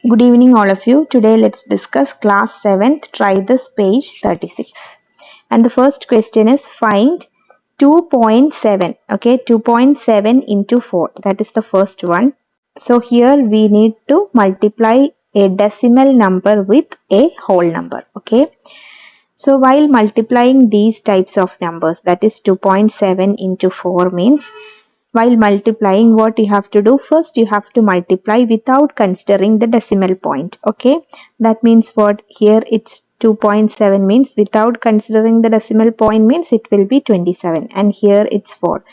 Good evening all of you. Today let's discuss class 7th. Try this page 36. And the first question is find 2.7. Okay, 2.7 into 4. That is the first one. So here we need to multiply a decimal number with a whole number. Okay. So while multiplying these types of numbers, that is 2.7 into 4 means while multiplying, what you have to do first, you have to multiply without considering the decimal point. Okay, that means what? Here it's 2.7 means without considering the decimal point means it will be 27, and here it's 4.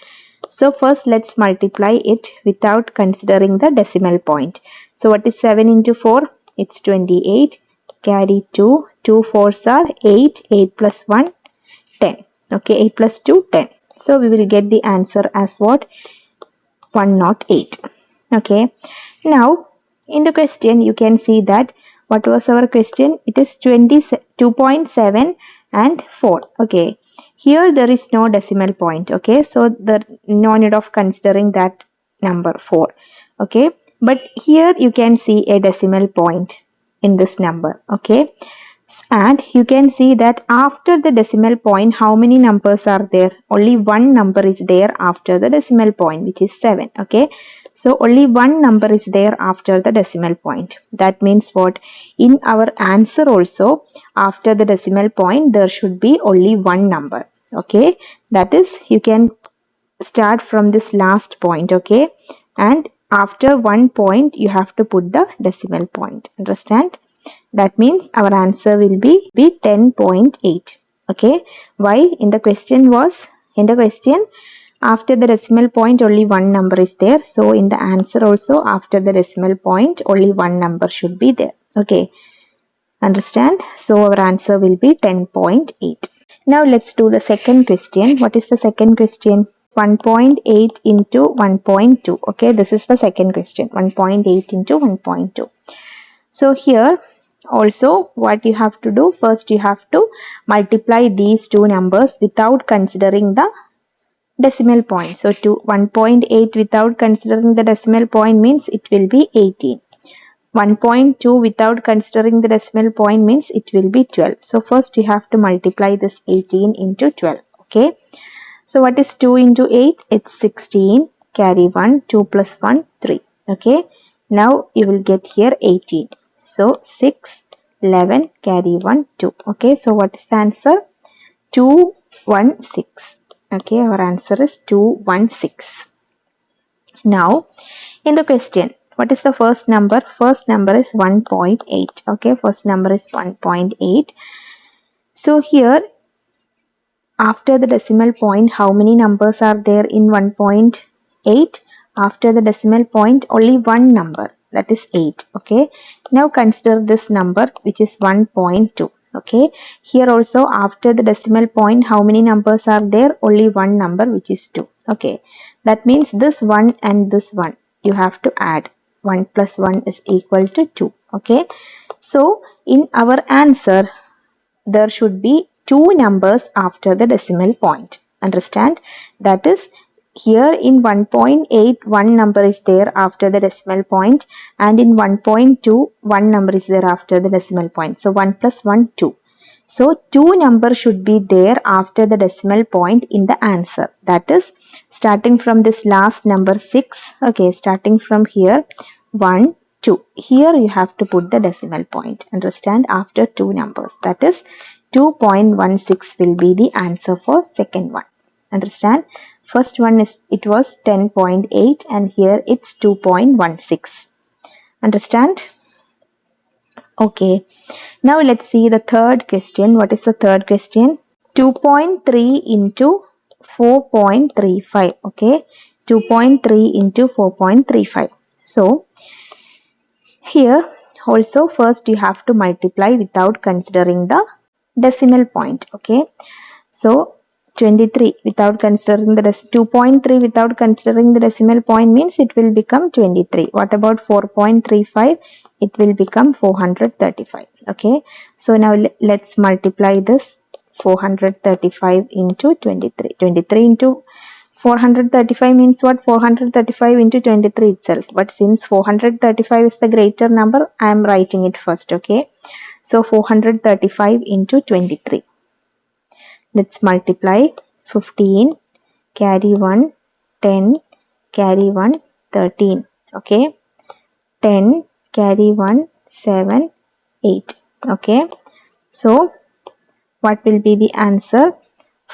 So first let's multiply it without considering the decimal point. So what is 7 into 4? It's 28. Carry 2. 2 4s are 8. 8 plus 1, 10. Okay, 8 plus 2, 10. So we will get the answer as what? 108. Okay. Now in the question you can see that what was our question? It is 2.7 and 4. Okay. Here there is no decimal point. Okay. So there no need of considering that number 4. Okay. But here you can see a decimal point in this number. Okay. And you can see that after the decimal point, how many numbers are there? Only one number is there after the decimal point, which is 7. Okay. So only one number is there after the decimal point. That means what? In our answer also, after the decimal point, there should be only one number. Okay. That is, you can start from this last point. Okay. And after one point, you have to put the decimal point. Understand? That means our answer will be 10.8. Okay. Why? In the question after the decimal point only one number is there. So in the answer also after the decimal point only one number should be there. Okay. Understand? So our answer will be 10.8. Now let's do the second question. What is the second question? 1.8 into 1.2. Okay. This is the second question. 1.8 into 1.2. So here also what you have to do, first you have to multiply these two numbers without considering the decimal point. So 1.8 without considering the decimal point means it will be 18. 1.2 without considering the decimal point means it will be 12. So first you have to multiply this 18 into 12. Okay. So what is 2 into 8? It's 16. Carry 1. 2 plus 1, 3. Okay. Now you will get here 18. So 6, 11, carry 1, 2. Okay, so what is the answer? 216. Okay, our answer is 216. Now, in the question, what is the first number? First number is 1.8. Okay, first number is 1.8. So here, after the decimal point, how many numbers are there in 1.8? After the decimal point, only one number. That is 8. Okay. Now consider this number which is 1.2. Okay. Here also after the decimal point how many numbers are there? Only one number which is 2. Okay. That means this one and this one you have to add. 1 plus 1 is equal to 2. Okay. So in our answer there should be two numbers after the decimal point. Understand? That is, here in 1.8 one number is there after the decimal point, and in 1.2 one number is there after the decimal point. So 1 plus 1, 2. So two numbers should be there after the decimal point in the answer. That is, starting from this last number 6. Okay, starting from here 1, 2. Here you have to put the decimal point. Understand? After two numbers. That is 2.16 will be the answer for second one. Understand? First one is it was 10.8 and here it's 2.16. Understand? Okay. Now let's see the third question. What is the third question? 2.3 into 4.35. Okay. 2.3 into 4.35. So here also first you have to multiply without considering the decimal point. Okay. So 23 without considering the 2.3 without considering the decimal point means it will become 23. What about 4.35? It will become 435. Okay. So now let's multiply this 435 into 23. 23 into 435 means what? 435 into 23 itself. But since 435 is the greater number, I am writing it first, okay? So 435 into 23. Let's multiply 15, carry 1, 10, carry 1, 13, okay? 10, carry 1, 7, 8, okay? So what will be the answer?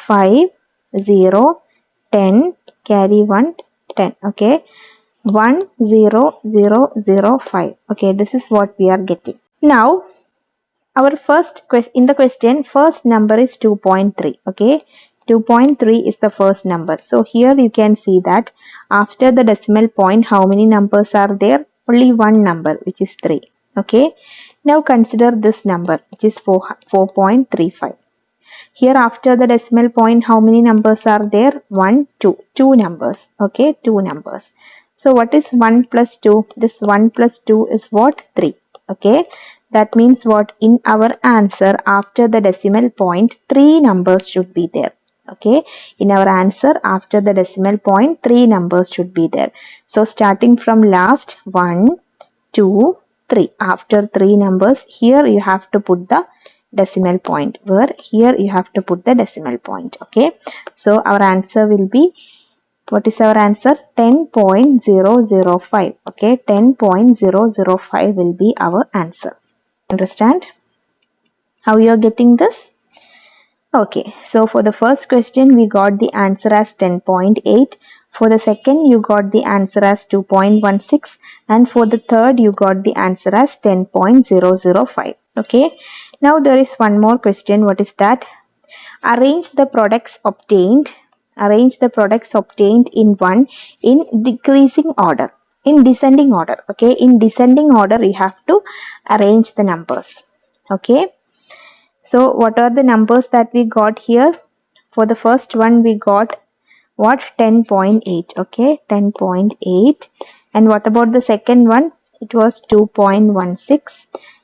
5, 0, 10, carry 1, 10, okay? 1, 0, 0, 0, 5. Okay, this is what we are getting. Now, our first question, in the question, first number is 2.3, okay? 2.3 is the first number. So here you can see that after the decimal point, how many numbers are there? Only one number, which is 3, okay? Now consider this number, which is 4.35. Here after the decimal point, how many numbers are there? 1, 2. 2 numbers. Okay, 2 numbers. So what is 1 plus 2? This 1 plus 2 is what? 3. Okay, that means what? In our answer, after the decimal point, 3 numbers should be there. Okay, in our answer, after the decimal point, 3 numbers should be there. So starting from last, 1, 2, 3. After 3 numbers, here you have to put the decimal point, where here you have to put the decimal point. Okay, so our answer will be, what is our answer? 10.005. Okay, 10.005 will be our answer. Understand how you are getting this? Okay, so for the first question we got the answer as 10.8. For the second you got the answer as 2.16, and for the third you got the answer as 10.005. Okay, now there is one more question. What is that? Arrange the products obtained in one in decreasing order, in descending order. Okay, in descending order you have to arrange the numbers. Okay, so what are the numbers that we got here? For the first one we got what? 10.8. Okay, 10.8. And what about the second one? It was 2.16.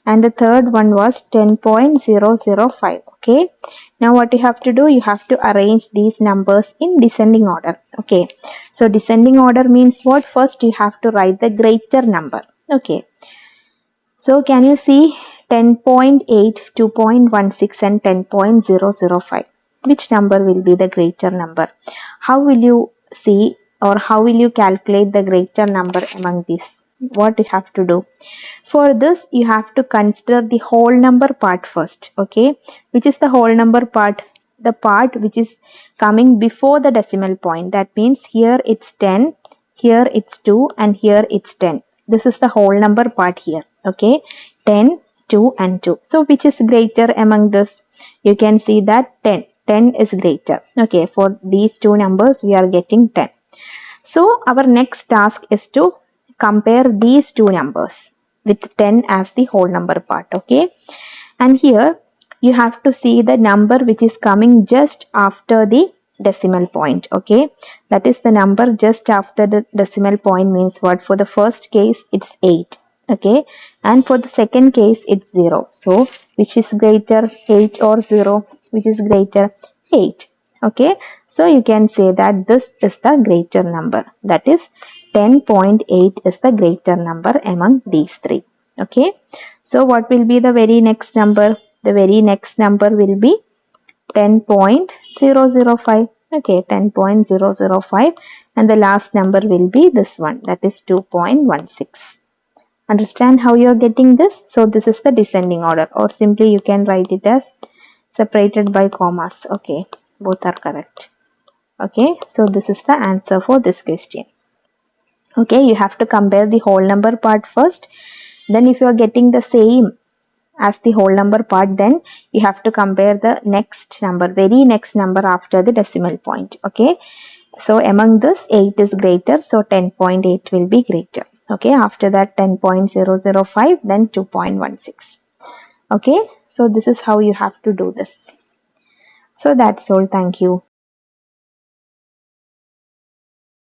And the third one was 10.005. Okay, now what you have to do? You have to arrange these numbers in descending order. Okay, so descending order means what? First you have to write the greater number. Okay, so can you see 10.8, 2.16 and 10.005? Which number will be the greater number? How will you see, or how will you calculate the greater number among these? What you have to do? For this you have to consider the whole number part first. Okay, which is the whole number part? The part which is coming before the decimal point. That means here it's 10, here it's 2 and here it's 10. This is the whole number part here. Okay, 10, 2 and 2. So which is greater among this? You can see that 10. 10 is greater. Okay, for these two numbers we are getting 10. So our next task is to compare these two numbers with 10 as the whole number part. Okay, and here you have to see the number which is coming just after the decimal point. Okay, that is the number just after the decimal point means what? For the first case it's 8. Okay, and for the second case it's 0. So which is greater, 8 or 0? Which is greater? 8. Okay, so you can say that this is the greater number, that is 10.8 is the greater number among these three. Okay, so what will be the very next number? The very next number will be 10.005. Okay, 10.005, and the last number will be this one, that is 2.16. Understand how you are getting this? So this is the descending order, or simply you can write it as separated by commas. Okay, both are correct. Okay, so this is the answer for this question. Okay, you have to compare the whole number part first. Then if you are getting the same as the whole number part, then you have to compare the next number, very next number after the decimal point. Okay, so among this 8 is greater, so 10.8 will be greater. Okay, after that 10.005, then 2.16. Okay, so this is how you have to do this. So that's all. Thank you.